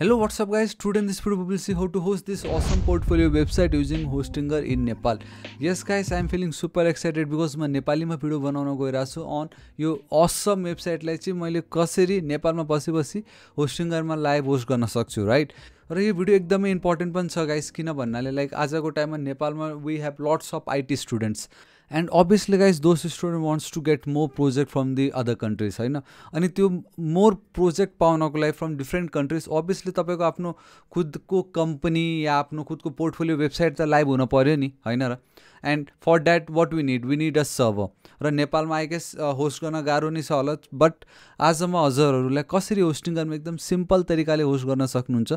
Hello, what's up guys? Today in this video we will see how to host this awesome portfolio website using Hostinger in Nepal. Yes guys, I am feeling super excited because म नेपालीमा video बनाउन गइरहेको छु on यो awesome वेबसाइटलाई चाहिँ मैले कसरी नेपालमा बसी होस्टिङरमा लाइभ होस्ट गर्न सक्छु राइट। र यो भिडियो एकदमै इम्पोर्टेन्ट पनि छ गाइस, किन भन्नाले लाइक आजको टाइममा नेपालमा we have lots of IT students and obviously guys those student wants to get more project from the other countries हैन। अनि त्यो more project पाउनको लागि from different countries obviously तपाईको आफ्नो खुदको कम्पनी या आफ्नो खुदको पोर्टफोलियो वेबसाइट त लाइभ हुन पर्यो नि हैन र। and for that what we need a server र नेपालमा आई गेस होस्ट गर्न गाह्रो नै छ होला, बट आज म हजुरहरूलाई कसरी होस्टिङ गर्न एकदम सिम्पल तरिकाले होस्ट गर्न सक्नुहुन्छ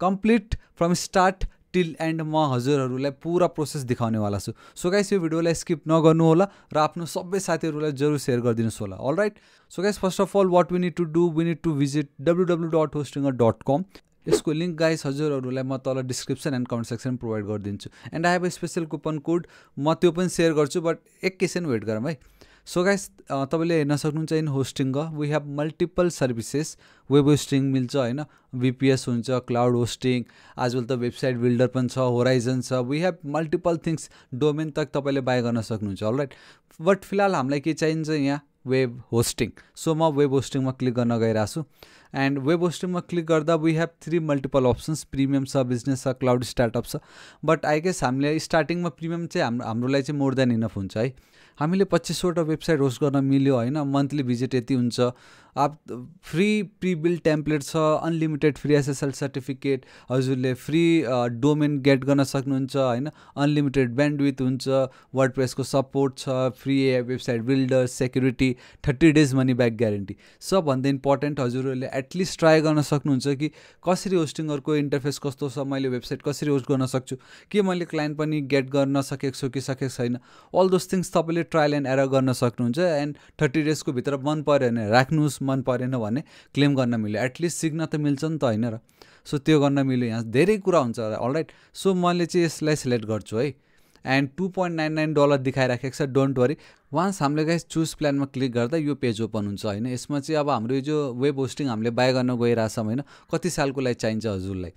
complete from start till and म हजुरहरूलाई पुरा प्रोसेस देखाउनेवाला छु। सो गाइस यो भिडियोलाई स्किप नगर्नु होला र आफ्नो सबै साथीहरूलाई जरुर सेयर गरिदिनुहोस् होला। Alright, so guys first of all what we need to do, we need to visit www.hostinger.com। यसको लिंक गाइस हजुरहरूलाई म तल description and comment section provide गरिदिन्छु। And I have a special coupon code, म त्यो पनि सेयर गर्छु, but एकैछिन वेट गरौँ है। सो गाइस तपाईले हेर्न सक्नुहुन्छ in Hostinger we have multiple services. Web hosting मिल्छ हैन, VPS हुन्छ, क्लाउड होस्टिङ, आजकल त वेबसाइट बिल्डर पनि छ, होराइजन छ, we have multiple things, domain तक तपाईले बाई गर्न सक्नुहुन्छ। अलराइट, बट फिलहाल हामीलाई के चाहिन्छ यहाँ वेब होस्टिङ। सो म वेब होस्टिङमा क्लिक गर्न गइरहेको छु एन्ड वेब होस्टिङमा क्लिक गर्दा we have 3 multiple options, premium छ, बिजनेस छ, क्लाउड स्टार्टअप छ। बट आई गेस हामीले स्टार्टिङमा प्रिमियम चाहिँ हाम्रोलाई चाहिँ मोर देन इनफ हुन्छ है। हामीले 25वटा वेबसाइट होस्ट गर्न मिल्यो हैन, मन्थली भिजिट यति हुन्छ, आप फ्री प्री-बिल्ड टेम्प्लेट छ, अनलिमिटेड फ्री SSL सर्टिफिकेट, हजुरले फ्री डोमेन गेट गर्न सक्नुहुन्छ हैन, अनलिमिटेड ब्यान्डविथ हुन्छ, वर्डप्रेसको सपोर्ट छ, free website builder, security, 30 days money back guarantee. सबभन्दा इम्पोर्टेन्ट हजुरहरूले एटलिस्ट ट्राई गर्न सक्नुहुन्छ कि कसरी होस्टिङरको इन्टरफेस कस्तो छ, मैले वेबसाइट कसरी होस्ट गर्न सक्छु, के मैले क्लाइन्ट पनि गेट गर्न सकेको छु कि सकेको छैन, अल दोज थिङ्स तपाईँले ट्रायल एन्ड एरर गर्न सक्नुहुन्छ। एन्ड 30 डेजको भित्र मन पऱ्यो भने राख्नुहोस्, मन परेन भने क्लेम गर्न मिल्यो, एटलिस्ट सिक्न त मिल्छ नि त हैन र। सो त्यो गर्न मिल्यो, यहाँ धेरै कुरा हुन्छ। अलराइट, सो मैले चाहिँ यसलाई सिलेक्ट गर्छु है एन्ड $2.99 दिखाइराखेको छ, डोन्ट वरी। वान्स हामीले गाइस चुज प्लानमा क्लिक गर्दा यो पेज ओपन हुन्छ हैन। यसमा चाहिँ अब हाम्रो यो जो वेब होस्टिङ हामीले बाई गर्न गइरहेछौँ हैन, कति सालको लागि चाहिन्छ हजुरलाई,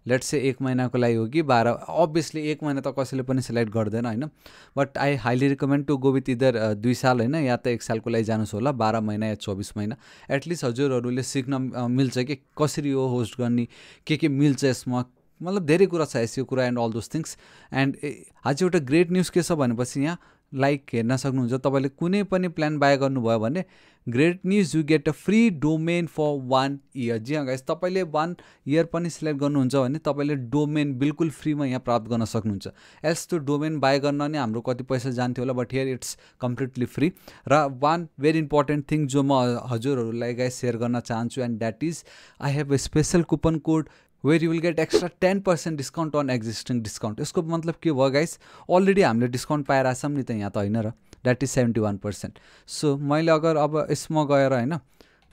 लेट्स से 1 महिनाको लागि हो कि 12, अभियसली 1 महिना त कसैले पनि सिलेक्ट गर्दैन हैन, but I highly recommend to go with either 2 साल हैन, या त 1 सालको लागि जानुहोस् होला, 12 महिना या 24 महिना। एटलिस्ट हजुरहरूले सिक्न मिल्छ कि कसरी हो होस्ट गर्ने, के मिल्छ यसमा, मतलब धेरै कुरा छ यसको कुरा and all those things. And आज एउटा ग्रेट न्युज के छ भनेपछि यहाँ लाइक हेर्न सक्नुहुन्छ, तपाईँले कुनै पनि प्लान बाई गर्नुभयो भने great news, you get a free domain for 1 year. जी हाँ गाइस, तपाईँले 1 इयर पनि सिलेक्ट गर्नुहुन्छ भने तपाईँले डोमेन बिल्कुल फ्रीमा यहाँ प्राप्त गर्न सक्नुहुन्छ। एल्स त्यो डोमेन बाई गर्न नै हाम्रो कति पैसा जान्थ्यो होला, but here it's completely free. र वान भेरी इम्पोर्टेन्ट थिङ जो म हजुरहरूलाई गाइस सेयर गर्न चाहन्छु and that is I have a special coupon code where you will get extra 10% discount on existing discount। यसको मतलब के भयो गाइस, अलरेडी हामीले डिस्काउन्ट पाइरहेछौँ नि त यहाँ त हैन र, द्याट इज 71%। सो मैले अगर अब यसमा गएर हैन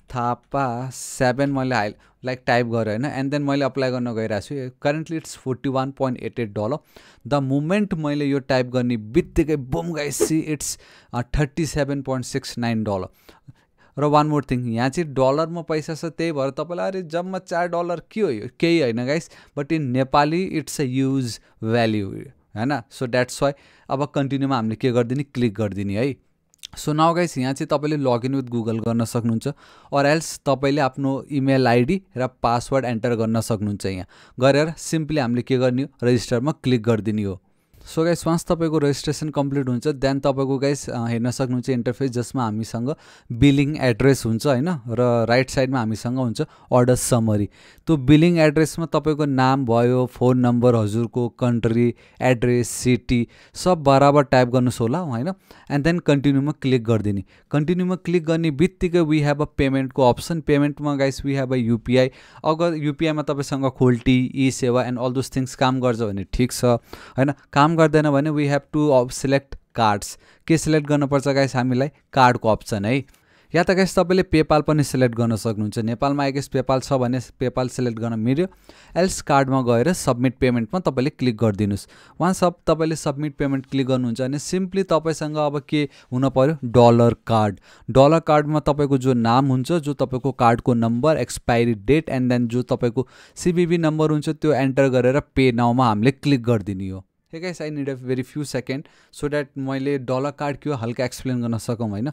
थापा 7 मैले लाइक टाइप गरेँ हैन, एन्ड देन मैले अप्लाई गर्न गइरहेको छु, करेन्टली इट्स $41.88। द मोमेन्ट मैले यो टाइप गर्ने बित्तिकै बुम गाइस सी इट्स $37.69। र वान मोर थिङ, यहाँ चाहिँ डलरमा पैसा छ, त्यही भएर तपाईँलाई अरे जम्मा $4 के हो यो, केही होइन guys, but in Nepali it's a use value हैन। सो द्याट्स वाइ अब कन्टिन्यूमा हामीले के गरिदिने, क्लिक गरिदिने है। सो नाउ गाइस यहाँ चाहिँ तपाईँले लगइन विथ गुगल गर्न सक्नुहुन्छ, और एल्स तपाईँले आफ्नो इमेल आइडी र पासवर्ड एन्टर गर्न सक्नुहुन्छ। यहाँ गरेर सिम्पली हामीले के गर्ने हो, रजिस्टरमा क्लिक गरिदिने हो। सो गाइस वान्स तपाईँको रेजिस्ट्रेसन कम्प्लिट हुन्छ देन तपाईँको गाइस हेर्न सक्नुहुन्छ इन्टरफेस, जसमा हामीसँग बिलिङ एड्रेस हुन्छ हैन, र राइट साइडमा हामीसँग हुन्छ अर्डर समरी। त्यो बिलिङ एड्रेसमा तपाईँको नाम भयो, फोन नम्बर, हजुरको कन्ट्री, एड्रेस, सिटी सब बराबर टाइप गर्नुहोस् होला हैन, एन्ड देन कन्टिन्यूमा क्लिक गरिदिने। कन्टिन्यूमा क्लिक गर्ने बित्तिकै वी हेभ अ पेमेन्टको अप्सन। पेमेन्टमा guys we have a UPI। अगर UPIमा तपाईँसँग खोल्टी, ई सेवा एन्ड अल दोज थिङ्स काम गर्छ भने ठिक छ हैन, काम गर्दैन भने we have to select cards. के सिलेक्ट गर्नुपर्छ गाइस, हामीलाई कार्डको अप्सन है। या त गाइस तपाईँले पेपाल पनि सिलेक्ट गर्न सक्नुहुन्छ। नेपालमा आई गेस पेपाल छ भने पेपाल सिलेक्ट गर्न मिल्यो। एल्स कार्डमा गएर सबमिट पेमेन्टमा तपाईँले क्लिक गरिदिनुहोस्। वान्स अब तपाईँले सबमिट पेमेन्ट क्लिक गर्नुहुन्छ भने सिम्पली तपाईँसँग अब के हुन पर्यो, डलर कार्ड। डलर कार्डमा तपाईँको जो नाम हुन्छ, जो तपाईँको कार्डको नम्बर, एक्सपायरी डेट एन्ड देन जो तपाईँको CVV नम्बर हुन्छ त्यो एन्टर गरेर पे नाउमा हामीले क्लिक गरिदिने हो। Hey guys, I need a very few second so that मैले डलर कार्ड के हो हल्का एक्सप्लेन गर्न सकौँ होइन,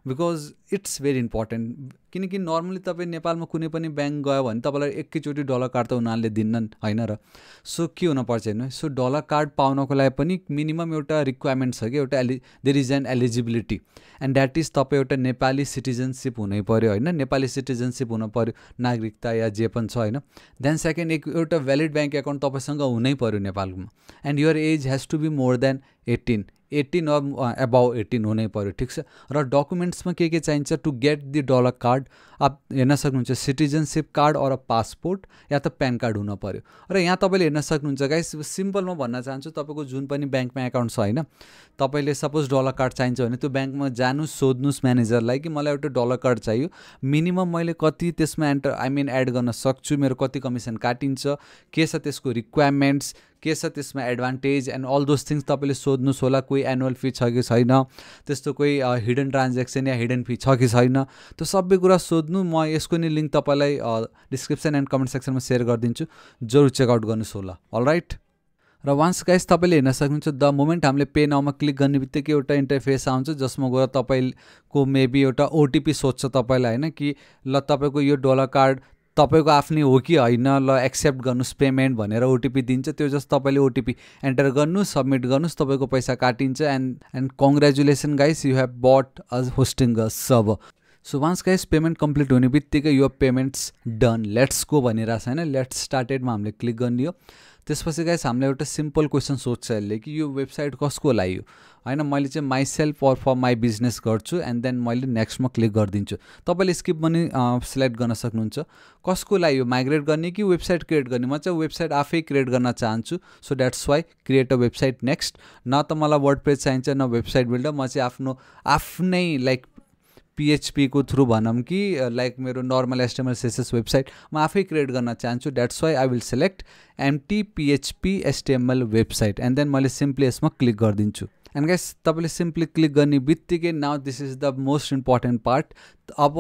बिकज इट्स भेरी इम्पोर्टेन्ट। किनकि नर्मली तपाईँ नेपालमा कुनै पनि ब्याङ्क गयो भने तपाईँलाई एकैचोटि डलर कार्ड त उनीहरूले दिन्नन् होइन र। सो के हुनपर्छ हेर्नु, सो डलर कार्ड पाउनको लागि पनि मिनिमम एउटा रिक्वायरमेन्ट छ कि एउटा there is an eligibility and that is तपाईँ एउटा नेपाली सिटिजनसिप हुनै पऱ्यो होइन, नेपाली सिटिजनसिप हुनु पऱ्यो, नागरिकता या जे पनि छ होइन। देन सेकेन्ड एउटा भ्यालिड ब्याङ्क एकाउन्ट तपाईँसँग हुनै पऱ्यो नेपालमा and your age has to be more than 18 above 18 हुनै पऱ्यो, ठिक छ। र डकुमेन्ट्समा के चाहिन्छ to get the dollar card, आप हेर्न सक्नुहुन्छ सिटिजनसिप कार्ड अर पासपोर्ट या त प्यान कार्ड हुन पऱ्यो। र यहाँ तपाईँले हेर्न सक्नुहुन्छ गाइस, सिम्पलमा भन्न चाहन्छु तपाईँको जुन पनि ब्याङ्कमा एकाउन्ट छ होइन, तपाईँले सपोज डलर कार्ड चाहिन्छ भने त्यो ब्याङ्कमा जानुहोस्, सोध्नुहोस् म्यानेजरलाई कि मलाई एउटा डलर कार्ड चाहियो, मिनिमम मैले कति त्यसमा एड गर्न सक्छु, मेरो कति कमिसन काटिन्छ, के छ त्यसको रिक्वायरमेन्ट्स, के छ त्यसमा advantage and all those things तपाईँले सोध्नुहोस् होला। कोही एनुअल फी छ कि छैन, त्यस्तो कोही हिडन ट्रान्ज्याक्सन या हिडन फी छ कि छैन, त्यो सबै कुरा सोध्नु। म यसको नि लिङ्क तपाईँलाई डिस्क्रिप्सन एन्ड कमेन्ट सेक्सनमा सेयर गरिदिन्छु, जरुर चेकआउट गर्नुहोस् होला। अलराइट, र वान्स गाइस तपाईँले हेर्न सक्नुहुन्छ द मोमेन्ट हामीले पे नाउमा क्लिक गर्ने बित्तिकै एउटा इन्टरफेस आउँछ जसमा गएर तपाईँको मेबी एउटा OTP सोध्छ तपाईँलाई होइन, कि ल तपाईँको यो डलर कार्ड तपाईँको आफ्नै हो कि होइन, ल एक्सेप्ट गर्नुहोस् पेमेन्ट भनेर OTP दिन्छ। त्यो जस्ट तपाईँले OTP एन्टर गर्नुहोस्, सबमिट गर्नुहोस्, तपाईँको पैसा काटिन्छ and congratulation guys, you have but a hosting a server. So once guys payment complete हुने बित्तिकै यो पेमेन्ट्स डन, लेट्स गो भनिरहेछ होइन, लेट्स स्टार्टेडमा हामीले क्लिक गर्ने हो। त्यसपछि गाइस हामीलाई एउटा सिम्पल क्वेसन सोध्छ यसले कि यो वेबसाइट कसको लागि हो होइन, मैले चाहिँ myself or for my business गर्छु एन्ड देन मैले नेक्स्टमा क्लिक गरिदिन्छु। तपाईँले स्किप पनि सिलेक्ट गर्न सक्नुहुन्छ, कसको लागि हो, माइग्रेट गर्ने कि वेबसाइट क्रिएट गर्ने। म चाहिँ वेबसाइट आफै क्रिएट गर्न चाहन्छु, so that's why create a website next. न त मलाई वर्डप्रेस चाहिन्छ न वेबसाइट बिल्डर, म चाहिँ आफ्नै लाइक PHP को थ्रु भनौँ कि लाइक मेरो नर्मल HTML CSS वेबसाइट म आफै क्रिएट गर्न चाहन्छु। That's why I will select empty PHP HTML website and then मैले सिम्पली यसमा क्लिक गरिदिन्छु। एन्ड गाइस तपाईँले सिम्पली क्लिक गर्ने बित्तिकै now this is the most important part. अब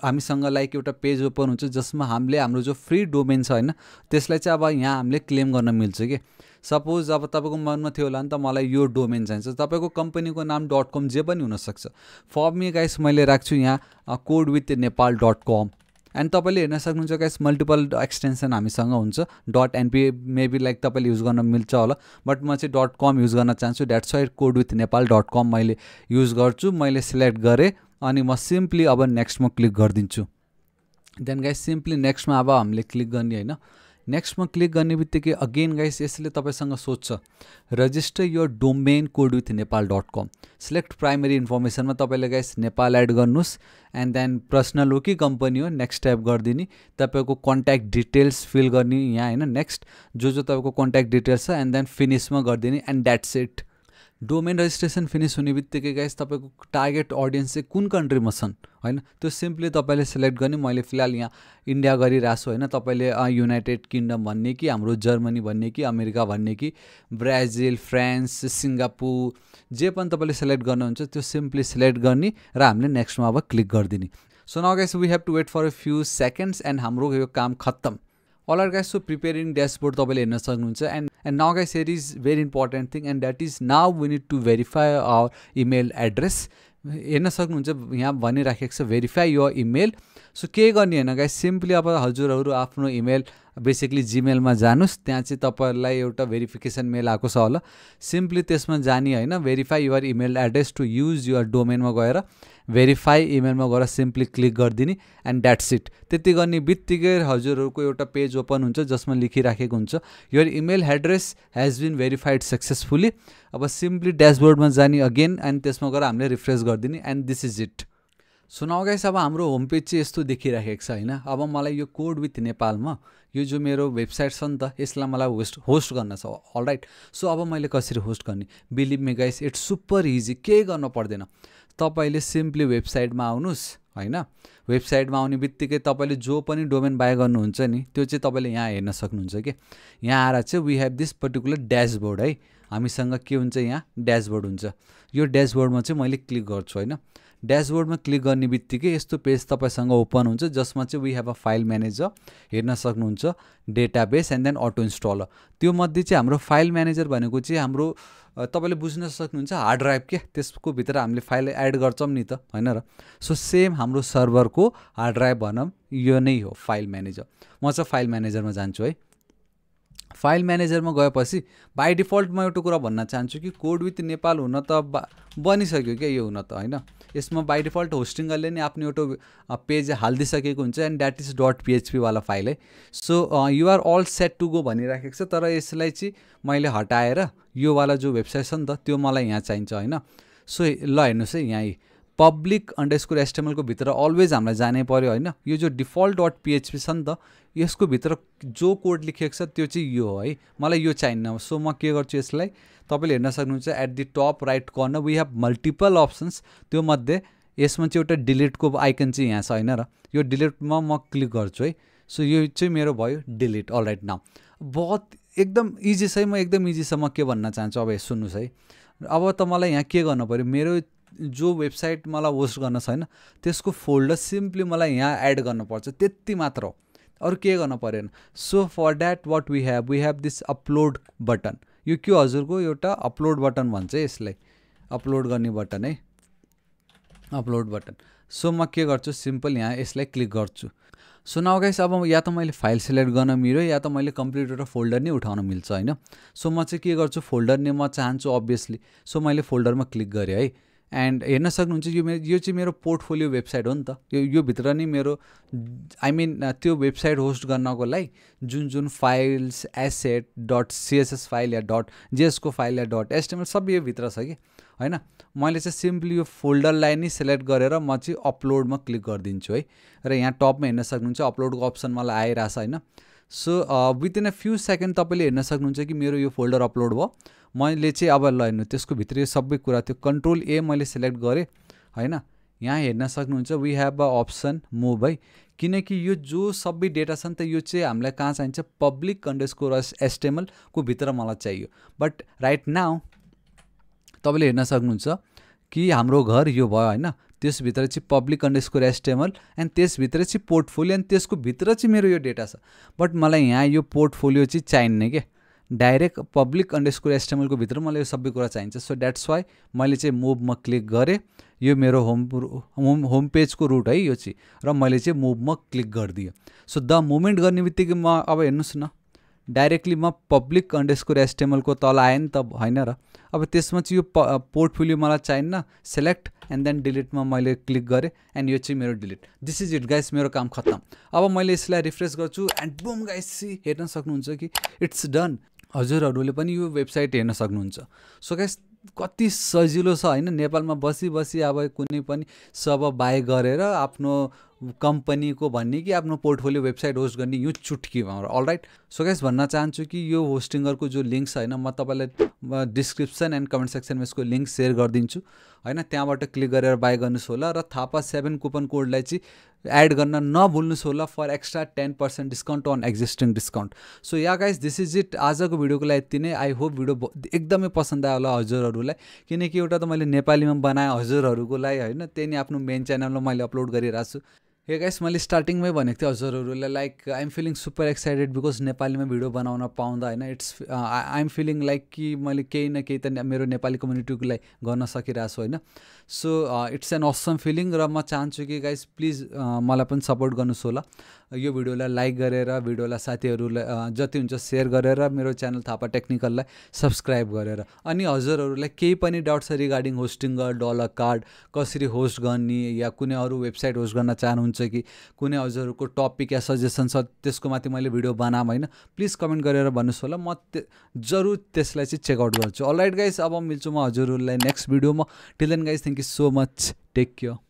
हामीसँग लाइक एउटा पेज ओपन हुन्छ जसमा हामीले हाम्रो जो फ्री डोमेन छ होइन त्यसलाई चाहिँ अब यहाँ हामीले क्लेम गर्न मिल्छ कि। सपोज अब तपाईँको मनमा थियो होला नि त मलाई यो डोमेन चाहिन्छ, तपाईँको कम्पनीको नाम .com जे पनि हुनसक्छ। फर मी गाइस मैले राख्छु यहाँ codewithnepal.com एन्ड तपाईँले हेर्न सक्नुहुन्छ गाइस मल्टिपल एक्सटेन्सन हामीसँग हुन्छ .np मेबी लाइक तपाईँले युज गर्न मिल्छ होला, बट म चाहिँ .com युज गर्न चाहन्छु। द्याट्स वाइ codewithnepal.com मैले युज गर्छु। मैले सिलेक्ट गरेँ अनि म सिम्पली अब नेक्स्टमा क्लिक गरिदिन्छु। देन गाइस सिम्पली नेक्स्टमा अब हामीले क्लिक गर्ने होइन, नेक्स्टमा क्लिक गर्ने बित्तिकै अगेन गाइस यसले तपाईँसँग सोध्छ register your domain codewithnepal.com। Select primary इन्फर्मेसनमा तपाईँले गाइस नेपाल एड गर्नुहोस् एन्ड देन पर्सनल हो कि कम्पनी हो नेक्स्ट टाइप गरिदिने, तपाईँको कन्ट्याक्ट डिटेल्स फिल गर्ने यहाँ होइन, नेक्स्ट जो तपाईँको कन्ट्याक्ट डिटेल्स छ एन्ड देन फिनिसमा गरिदिने and that's it. Domain registration finish हुने बित्तिकै गाइस तपाईँको टार्गेट अडियन्स चाहिँ कुन कन्ट्रीमा छन् होइन त्यो सिम्पली तपाईँले सिलेक्ट गर्ने। मैले फिलहाल यहाँ इन्डिया गरिरहेको छु होइन, तपाईँले युनाइटेड किङडम भन्ने कि हाम्रो जर्मनी भन्ने कि अमेरिका भन्ने कि ब्राजिल, फ्रान्स, सिङ्गापुर जे पनि तपाईँले सिलेक्ट गर्नुहुन्छ त्यो सिम्पली सिलेक्ट गर्ने र हामीले नेक्स्टमा अब क्लिक गरिदिने। So now guys we have to wait for a few seconds and हाम्रो यो काम खत्तम। Alright guys, so preparing dashboard तपाईँले हेर्न सक्नुहुन्छ and now guys here is very important thing and that is now we need to verify our email address. हेर्न सक्नुहुन्छ यहाँ भनिराखेको छ भेरिफाई योर इमेल। सो के गर्ने होइन गाइस, सिम्पली अब हजुरहरू आफ्नो इमेल बेसिकली जिमेलमा जानुहोस्, त्यहाँ चाहिँ तपाईँहरूलाई एउटा भेरिफिकेसन मेल आएको छ होला, सिम्पली त्यसमा जाने होइन, verify your email address to use your डोमेनमा गएर भेरिफाई इमेलमा गएर सिम्पली क्लिक गरिदिने एन्ड द्याट्स इट। त्यति गर्ने बित्तिकै हजुरहरूको एउटा पेज ओपन हुन्छ जसमा लेखिराखेको हुन्छ your email address has been verified successfully. अब सिम्पली ड्यासबोर्डमा जाने अगेन एन्ड त्यसमा गएर हामीले रिफ्रेस गरिदिने and this is it. So now guys अब हाम्रो होम पेज चाहिँ यस्तो देखिराखेको छ होइन। अब मलाई यो कोड विथ नेपालमा यो जो मेरो वेबसाइट छ नि त यसलाई मलाई होस्ट गर्न छ। अलराइट, सो अब मैले कसरी होस्ट गर्ने, believe me guys it's super easy, केही गर्न पर्दैन। तपाईले सिम्पली वेबसाइटमा आउनुस् हैन। वेबसाइटमा आउने बित्तिकै तपाईले जो पनि डोमेन बाय गर्नुहुन्छ नि त्यो चाहिँ तपाईले यहाँ हेर्न सक्नुहुन्छ के। यहाँ आएर चाहिँ वी हेभ दिस पर्टिकुलर ड्याशबोर्ड है। हामीसँग के हुन्छ यहाँ ड्याशबोर्ड हुन्छ। यो ड्याशबोर्डमा चाहिँ मैले क्लिक गर्छु हैन। ड्याशबोर्डमा क्लिक गर्ने बित्तिकै यस्तो पेज तपाईसँग ओपन हुन्छ जसमा चाहिँ we have a file manager हेर्न सक्नुहुन्छ, database and then auto installer. त्यो मध्ये चाहिँ हाम्रो फाइल म्यानेजर भनेको चाहिँ हाम्रो तपाईले बुझ्न सक्नुहुन्छ हार्ड ड्राइभ के, त्यसको भित्र हामीले फाइल एड गर्छौं नि त हैन र। सो सेम हाम्रो सर्भरको हार्ड ड्राइभ भनौं यो नै हो फाइल म्यानेजर। म चाहिँ फाइल म्यानेजरमा जान्छु है। फाइल म्यानेजरमा गएपछि बाइ डिफल्ट म एउटा कुरा भन्न चाहन्छु कि कोड विथ नेपाल हुन त बनिसक्यो क्या यो हुन त हैन। यसमा बाइ डिफल्ट होस्टिङरले नै आफ्नो एउटा पेज हाल्दिसकेको हुन्छ एन्ड द्याट इज .php वाला फाइल है। So you are all set to go भनिराखेको छ, तर यसलाई चाहिँ मैले हटाएर यो वाला जो वेबसाइट छ नि त त्यो मलाई यहाँ चाहिन्छ हैन। सो ल हेर्नुस् है, यहाँ pub__html को भित्र अलवेज हामीलाई जानै पर्यो हैन। यो जो डिफल्ट .php छ नि त यसको भित्र जो कोड लेखेको छ त्यो चाहिँ यो हो है, मलाई यो चाहिन्न। सो म के गर्छु यसलाई, तपाईले हेर्न सक्नुहुन्छ at the top right corner we have multiple options. त्यो मध्ये यसमा चाहिँ एउटा डिलिटको आइकन चाहिँ यहाँ छ हैन र। यो डिलिटमा म क्लिक गर्छु है। सो यो चाहिँ मेरो भयो डिलिट। अलराइट नाउ बहुत एकदम इजी छ है। म एकदम इजीसम्म के भन्न चाहन्छु अब सुन्नुस् है। अब त मलाई यहाँ के गर्नु पर्यो, मेरो जो वेबसाइट मलाई होस्ट गर्न छैन त्यसको फोल्डर सिम्पली मलाई यहाँ एड गर्नुपर्छ, त्यति मात्र हो, अरु के गर्न परेन। So for that what we have this upload button. यो के हजुरको एउटा अपलोड बटन भन्छ यसलाई, अपलोड गर्ने बटन है, अपलोड बटन। सो म के गर्छु सिम्पल यहाँ यसलाई क्लिक गर्छु। सो नाउ गाइस अब या त मैले फाइल सिलेक्ट गर्न मिल्यो या त मैले कम्प्लिट एउटा फोल्डर नै उठाउन मिल्छ हैन। सो म चाहिँ के गर्छु फोल्डर नै म चाहन्छु अभियसली। सो मैले फोल्डरमा क्लिक गरेँ है एन्ड हेर्न सक्नुहुन्छ यो चाहिँ मेरो पोर्टफोलियो वेबसाइट हो नि त। यो भित्र नै मेरो आई मिन त्यो वेबसाइट होस्ट गर्नको लागि जुन फाइल्स एसेट .css फाइल या .js को फाइल या .html सब यो भित्र छ कि हैन। मैले चाहिँ सिम्पली यो फोल्डरलाई नै सिलेक्ट गरेर म चाहिँ अपलोडमा क्लिक गरिदिन्छु है। र यहाँ टपमा हेर्न सक्नुहुन्छ अपलोडको अप्सन मलाई आइरहेछ हैन। So within a few second तपाईले हेर्न सक्नुहुन्छ कि मेरो यो फोल्डर अपलोड भयो। मैले चाहिँ अब ल हेर्नु त्यसको भित्र यो सबै कुरा थियो, कन्ट्रोल ए मैले सिलेक्ट गरेँ हैन। यहाँ हेर्न सक्नुहुन्छ we have a option move है, किनकि यो जो सबै डेटा छ नि त यो चाहिँ हामीलाई कहाँ चाहिन्छ public_html को भित्र मलाई चाहियो। बट राइट नाउ तपाईले हेर्न सक्नुहुन्छ कि हाम्रो घर यो भयो हैन। त्यसभित्र चाहिँ public_html एन्ड त्यसभित्र चाहिँ पोर्टफोलियो एन्ड त्यसको भित्र चाहिँ मेरो यो डेटा छ। बट मलाई यहाँ यो पोर्टफोलियो चाहिँ चाहिन्न के, डाइरेक्ट public_html को भित्र मलाई यो सबै कुरा चाहिन्छ। सो द्याट्स वाइ मैले चाहिँ मुभमा क्लिक गरेँ। यो मेरो होम पेजको रुट है यो चाहिँ, र मैले चाहिँ मुभमा क्लिक गरिदिएँ। सो द मोमेन्ट गर्ने बित्तिकै म अब हेर्नुस् न डाइरेक्टली म public_html को तल आएँ नि त हैन र। अब त्यसमा चाहिँ यो पोर्टफोलियो मलाई चाहिन्न, सेलेक्ट एन्ड देन डिलिटमा मैले क्लिक गरेँ एन्ड यो चाहिँ मेरो delete. This is it guys, मेरो काम खत्तम। अब मैले यसलाई रिफ्रेस गर्छु एन्ड बुम गाइस हेर्न सक्नुहुन्छ कि इट्स डन। हजुरहरूले पनि यो वेबसाइट हेर्न सक्नुहुन्छ। सो गाइस कति सजिलो छ हैन। नेपालमा बसी बसी अब कुनै पनि सब बाय गरेर आफ्नो कम्पनीको भन्ने कि आफ्नो पोर्टफोलियो वेबसाइट होस्ट गर्ने यो चुटकीमा। अलराइट सो गाइस भन्न चाहन्छु कि यो होस्टिङरको जो लिङ्क छ हैन म तपाईलाई डिस्क्रिप्सन एन्ड कमेन्ट सेक्सनमा यसको लिङ्क सेयर गरिदिन्छु हैन। त्यहाँबाट क्लिक गरेर बाय गर्नुस् होला र थापा 7 कुपन कोडलाई चाहिँ एड गर्न नभुल्नुस् होला for extra 10% discount on existing discount. So yeah guys this is it. आजको भिडियोको लागि यति नै। आई होप भिडियो एकदमै पसन्द आयो होला हजुरहरूलाई, किनकि एउटा त मैले नेपालीमा बनाएँ हजुरहरूको लागि हैन, त्यही नै आफ्नो मेन च्यानलमा मैले अपलोड गरिरहेको छु। हे गाइस मैले स्टार्टिङमै भनेको थिएँ हजुरहरूलाई like I am feeling super excited because नेपालीमा भिडियो बनाउन पाउँदा हैन। It's I am feeling like कि मैले केही न केही त मेरो नेपाली कम्युनिटीको लागि गर्न सकिरहेको छु हैन। So it's an awesome feeling र म चाहन्छु कि गाइस प्लिज मलाई पनि सपोर्ट गर्नुहोस् होला। यो भिडियोलाई लाइक गरेर भिडियोलाई साथीहरूलाई जति हुन्छ सेयर गरेर मेरो च्यानल थापा टेक्निकललाई सब्सक्राइब गरेर। अनि हजुरहरूलाई केही पनि डाउट छ रिगार्डिङ होस्टिङ्गर डलर कार्ड कसरी होस्ट गर्ने या कुनै अरू वेबसाइट होस्ट गर्न चाहनुहुन्छ कि कुनै हजुरहरूको टपिक या सजेसन छ त्यसको माथि मैले भिडियो बनाम हैन, प्लिज कमेन्ट गरेर भन्नुहोस् होला। म जरुर त्यसलाई चाहिँ चेकआउट गर्छु। अलराइट गाइस अब मिल्छु म हजुरहरूलाई नेक्स्ट भिडियोमा। Till then guys thank you so much, take care.